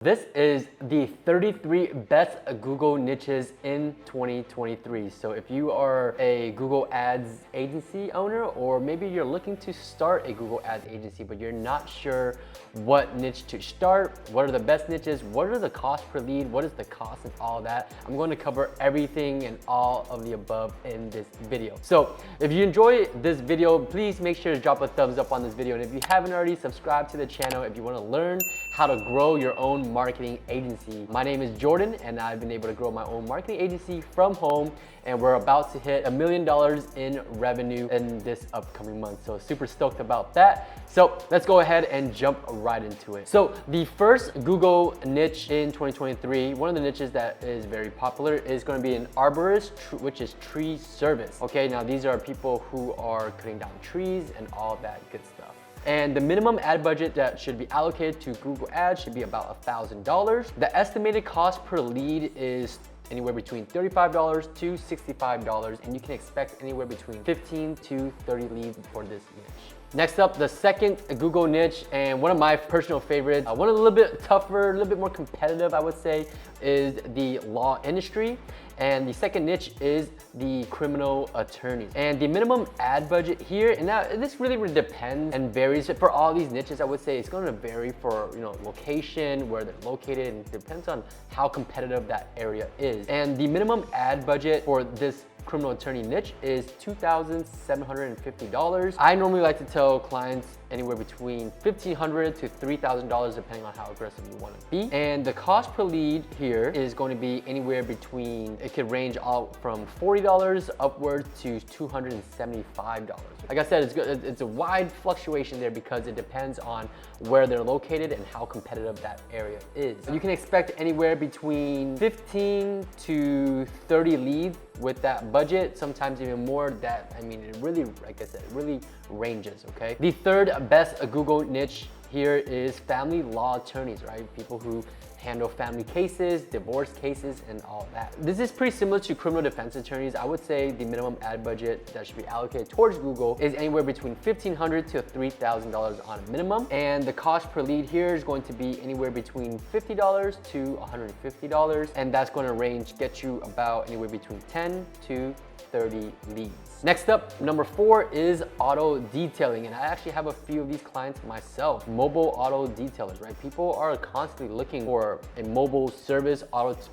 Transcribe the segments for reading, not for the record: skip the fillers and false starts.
This is the 33 best Google niches in 2023. So if you are a Google Ads agency owner, or maybe you're looking to start a Google Ads agency, but you're not sure what niche to start, what are the best niches, what are the costs per lead, what is the cost and all that, I'm going to cover everything and all of the above in this video. So if you enjoy this video, please make sure to drop a thumbs up on this video. And if you haven't already, subscribe to the channel if you want to learn how to grow your own marketing agency. My name is Jordan and I've been able to grow my own marketing agency from home, and we're about to hit $1 million in revenue in this upcoming month. So super stoked about that. So let's go ahead and jump right into it. So the first Google niche in 2023, one of the niches that is very popular is going to be an arborist, which is tree service. Okay, now these are people who are cutting down trees and all that good stuff. And the minimum ad budget that should be allocated to Google Ads should be about $1,000. The estimated cost per lead is anywhere between $35 to $65, and you can expect anywhere between 15 to 30 leads for this niche. Next up, the second Google niche, and one of my personal favorites, one a little bit tougher, a little bit more competitive, I would say, is the law industry. And the second niche is the criminal attorneys. And the minimum ad budget here, and now this really depends and varies for all these niches. I would say it's going to vary for location, where they're located, and it depends on how competitive that area is. And the minimum ad budget for this criminal attorney niche is $2,750. I normally like to tell clients anywhere between $1,500 to $3,000 depending on how aggressive you want to be. And the cost per lead here is going to be anywhere between, it could range out from $40 upwards to $275. Like I said, it's a wide fluctuation there because it depends on where they're located and how competitive that area is. You can expect anywhere between 15 to 30 leads with that budget, sometimes even more. That, I mean, it really, like I said, it really ranges, okay? The third best Google niche here is family law attorneys, right? People who handle family cases, divorce cases, and all that. This is pretty similar to criminal defense attorneys. I would say the minimum ad budget that should be allocated towards Google is anywhere between $1,500 to $3,000 on a minimum. And the cost per lead here is going to be anywhere between $50 to $150. And that's going to get you about anywhere between 10 to 30 leads. Next up, number 4 is auto detailing. And I actually have a few of these clients myself, mobile auto detailers, right? People are constantly looking for a mobile service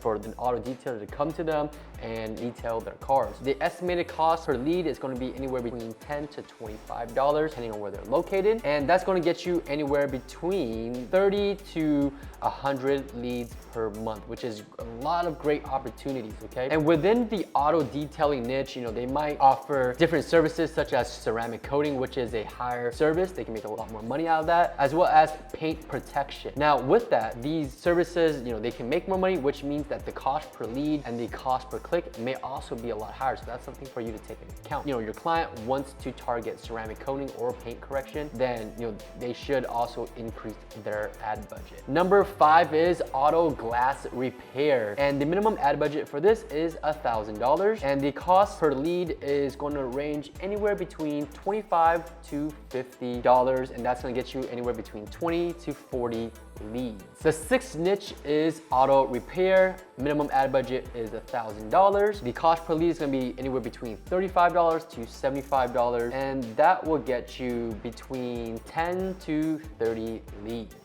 for an auto detailer to come to them and detail their cars. The estimated cost per lead is going to be anywhere between $10 to $25, depending on where they're located. And that's going to get you anywhere between 30 to 100 leads per month, which is a lot of great opportunities, okay? And within the auto detailing niche, they might offer different services such as ceramic coating, which is a higher service. They can make a lot more money out of that, as well as paint protection. Now, with that, these services, they can make more money, which means that the cost per lead and the cost per click may also be a lot higher. So that's something for you to take into account. Your client wants to target ceramic coating or paint correction, then they should also increase their ad budget. Number 5 is auto glass repair, and the minimum ad budget for this is $1,000, and the cost per lead is going to range anywhere between $25 to $50, and that's going to get you anywhere between 20 to 40 leads. The 6th niche is auto repair. Minimum ad budget is $1,000. The cost per lead is going to be anywhere between $35 to $75, and that will get you between 10 to 30 leads.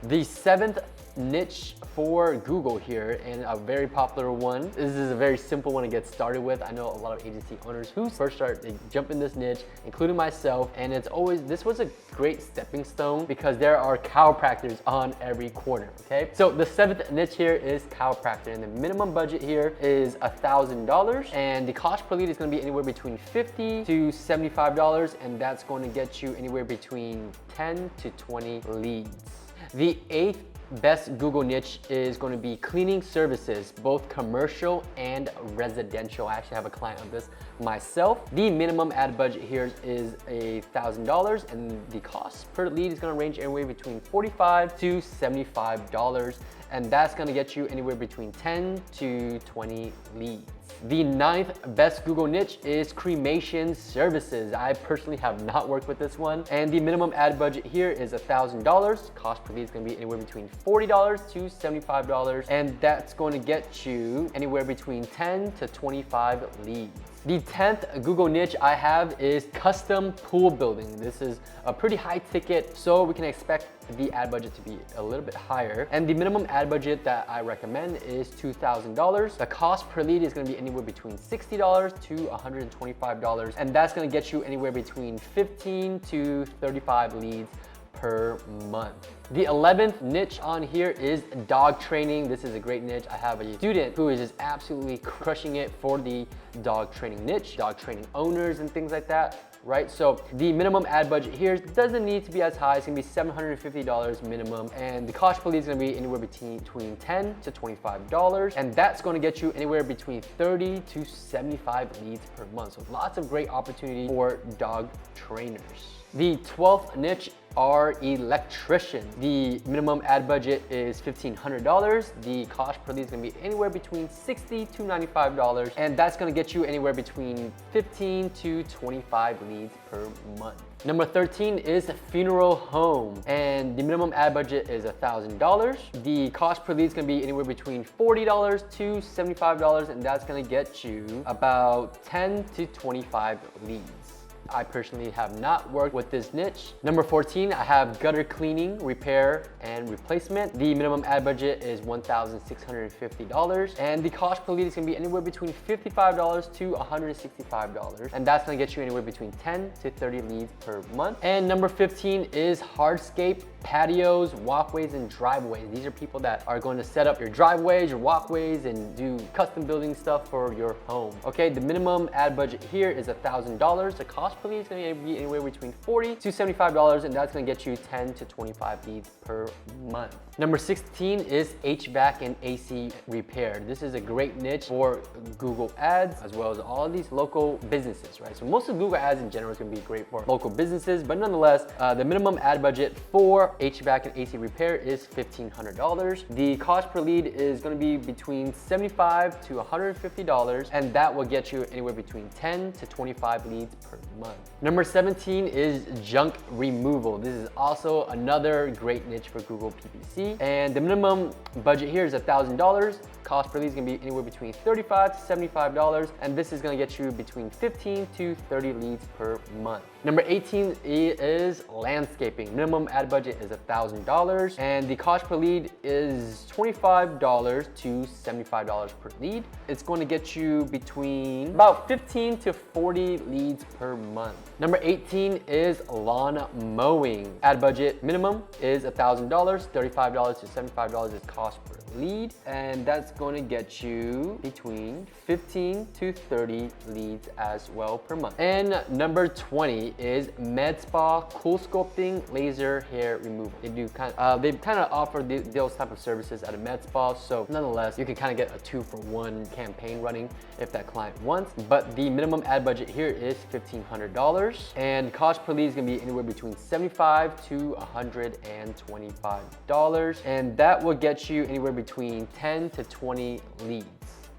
The 7th niche for Google here, and a very popular one. This is a very simple one to get started with. I know a lot of agency owners who first start, they jump in this niche, including myself, and this was a great stepping stone because there are chiropractors on every corner, okay? So the 7th niche here is chiropractor, and the minimum budget here is $1,000, and the cost per lead is going to be anywhere between $50 to $75, and that's going to get you anywhere between 10 to 20 leads. The 8th best Google niche is going to be cleaning services, both commercial and residential. I actually have a client of this myself. The minimum ad budget here is $1,000, and the cost per lead is going to range anywhere between $45 to $75. and that's gonna get you anywhere between 10 to 20 leads. The 9th best Google niche is cremation services. I personally have not worked with this one, and the minimum ad budget here is $1,000. Cost per lead is gonna be anywhere between $40 to $75, and that's going to get you anywhere between 10 to 25 leads. The 10th Google niche I have is custom pool building. This is a pretty high ticket, so we can expect the ad budget to be a little bit higher. And the minimum ad budget that I recommend is $2,000. The cost per lead is gonna be anywhere between $60 to $125, and that's gonna get you anywhere between 15 to 35 leads per month. The 11th niche on here is dog training. This is a great niche. I have a student who is just absolutely crushing it for the dog training niche, dog training owners and things like that, right? So the minimum ad budget here doesn't need to be as high. It's gonna be $750 minimum, and the cost per lead is gonna be anywhere between $10 to $25, and that's gonna get you anywhere between 30 to 75 leads per month. So lots of great opportunity for dog trainers. The 12th niche are electricians. The minimum ad budget is $1,500. The cost per lead is gonna be anywhere between $60 to $95, and that's gonna get you anywhere between 15 to 25 leads per month. Number 13 is funeral home, and the minimum ad budget is $1,000. The cost per lead is gonna be anywhere between $40 to $75, and that's gonna get you about 10 to 25 leads. I personally have not worked with this niche. Number 14, I have gutter cleaning, repair, and replacement. The minimum ad budget is $1,650, and the cost per lead is gonna be anywhere between $55 to $165, and that's gonna get you anywhere between 10 to 30 leads per month. And number 15 is hardscape, patios, walkways, and driveways. These are people that are going to set up your driveways, your walkways, and do custom building stuff for your home. Okay, the minimum ad budget here is $1,000. The cost per lead is going to be anywhere between $40 to $75, and that's going to get you 10 to 25 leads per month. Number 16 is HVAC and AC repair. This is a great niche for Google Ads, as well as all of these local businesses, right? So most of Google Ads in general is going to be great for local businesses, but nonetheless, the minimum ad budget for HVAC and AC repair is $1,500. The cost per lead is going to be between $75 to $150, and that will get you anywhere between 10 to 25 leads per month. Number 17 is junk removal. This is also another great niche for Google PPC, and the minimum budget here is $1,000. Cost per lead is going to be anywhere between $35 to $75, and this is going to get you between 15 to 30 leads per month. Number 18 is landscaping. Minimum ad budget is $1,000, and the cost per lead is $25 to $75 per lead. It's going to get you between about 15 to 40 leads per month. Number 18 is lawn mowing. Ad budget minimum is $1,000, $35 to $75 is cost per lead, and that's going to get you between 15 to 30 leads as well per month. And number 20 is med spa, cool sculpting, laser hair removal. They kind of offer those type of services at a med spa, so nonetheless you can kind of get a 2-for-1 campaign running if that client wants. But the minimum ad budget here is $1,500, and cost per lead is going to be anywhere between $75 to $125, and that will get you anywhere between 10 to 20 leads.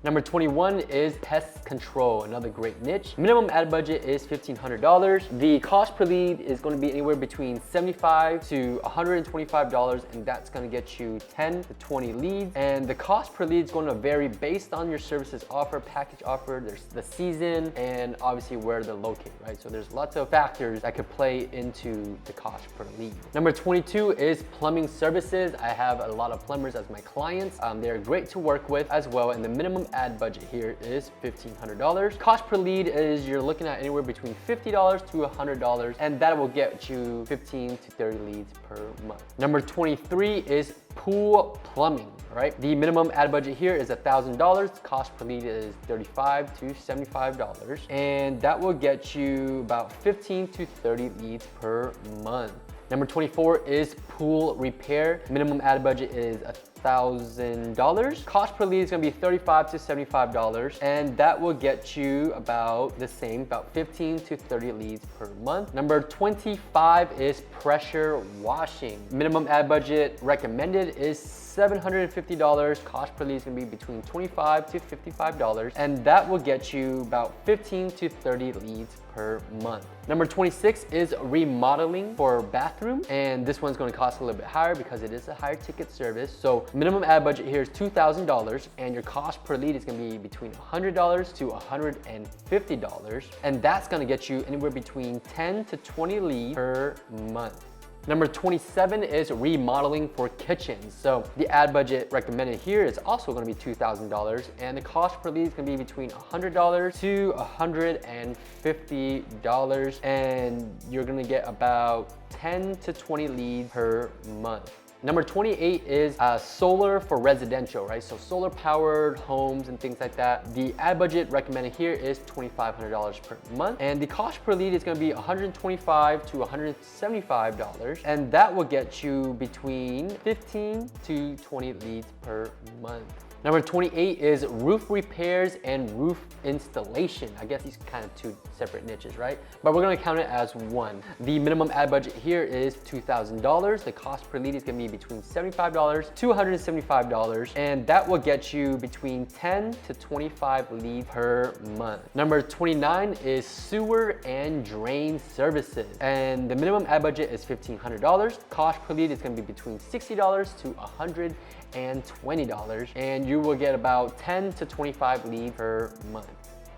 Number 21 is pest control, another great niche. Minimum ad budget is $1,500. The cost per lead is going to be anywhere between $75 to $125, and that's going to get you 10 to 20 leads. And the cost per lead is going to vary based on your services offer, package offer, there's the season, and obviously where they're located, right? So there's lots of factors that could play into the cost per lead. Number 22 is plumbing services. I have a lot of plumbers as my clients. They're great to work with as well, and the minimum ad budget here is $1,500. Cost per lead is you're looking at anywhere between $50 to $100, and that will get you 15 to 30 leads per month. Number 23 is pool plumbing, right? The minimum ad budget here is $1,000. Cost per lead is $35 to $75, and that will get you about 15 to 30 leads per month. Number 24 is pool repair. Minimum ad budget is $1,000. Cost per lead is going to be $35 to $75, and that will get you about the same, about 15 to 30 leads per month. Number 25 is pressure washing. Minimum ad budget recommended is $750. Cost per lead is gonna be between $25 to $55, and that will get you about 15 to 30 leads per month. Number 26 is remodeling for bathroom, and this one's going to cost a little bit higher because it is a higher ticket service. So minimum ad budget here is $2,000, and your cost per lead is going to be between $100 to $150, and that's going to get you anywhere between 10 to 20 leads per month. Number 27 is remodeling for kitchens. So the ad budget recommended here is also going to be $2,000, and the cost per lead is going to be between $100 to $150, and you're going to get about 10 to 20 leads per month. Number 28 is solar for residential, right? So solar powered homes and things like that. The ad budget recommended here is $2,500 per month, and the cost per lead is going to be $125 to $175, and that will get you between 15 to 20 leads per month. Number 28 is roof repairs and roof installation. I guess these are kind of two separate niches, right? But we're gonna count it as one. The minimum ad budget here is $2,000. The cost per lead is gonna be between $75 to $175, and that will get you between 10 to 25 leads per month. Number 29 is sewer and drain services, and the minimum ad budget is $1,500. Cost per lead is gonna be between $60 to $120, and you will get about 10 to 25 leads per month.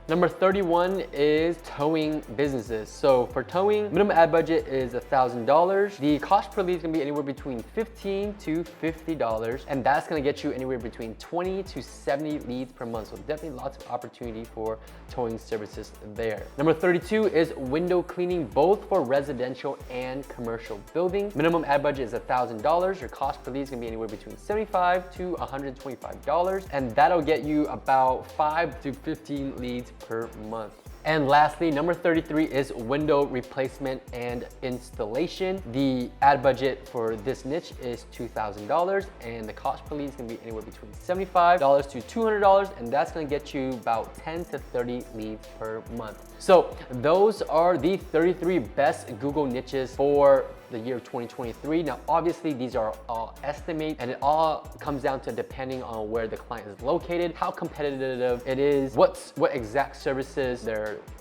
Number 31 is towing businesses. So for towing, minimum ad budget is $1,000. The cost per lead is gonna be anywhere between $15 to $50, and that's gonna get you anywhere between 20 to 70 leads per month. So definitely lots of opportunity for towing services there. Number 32 is window cleaning, both for residential and commercial building. Minimum ad budget is $1,000. Your cost per lead is gonna be anywhere between $75 to $125, and that'll get you about 5 to 15 leads per month. And lastly, number 33 is window replacement and installation. The ad budget for this niche is $2,000, and the cost per lead is gonna be anywhere between $75 to $200, and that's gonna get you about 10 to 30 leads per month. So those are the 33 best Google niches for the year 2023. Now, obviously, these are all estimates, and it all comes down to depending on where the client is located, how competitive it is, what exact services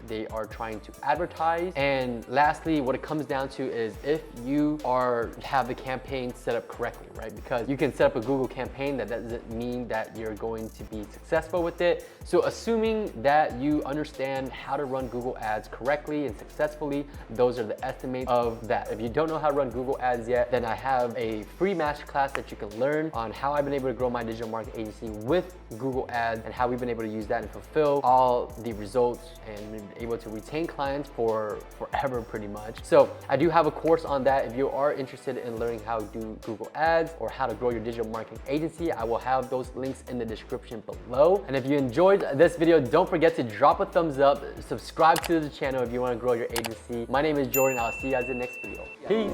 they are trying to advertise, and lastly, what it comes down to is if you have the campaign set up correctly, right? Because you can set up a Google campaign, that doesn't mean that you're going to be successful with it. So assuming that you understand how to run Google ads correctly and successfully, those are the estimates of that. If you don't know how to run Google ads yet, then I have a free masterclass that you can learn on how I've been able to grow my digital marketing agency with Google ads, and how we've been able to use that and fulfill all the results and been able to retain clients for forever pretty much. So I do have a course on that. If you are interested in learning how to do Google ads or how to grow your digital marketing agency, I will have those links in the description below. And if you enjoyed this video, don't forget to drop a thumbs up, subscribe to the channel if you want to grow your agency. My name is Jordan. I'll see you guys in the next video. Peace.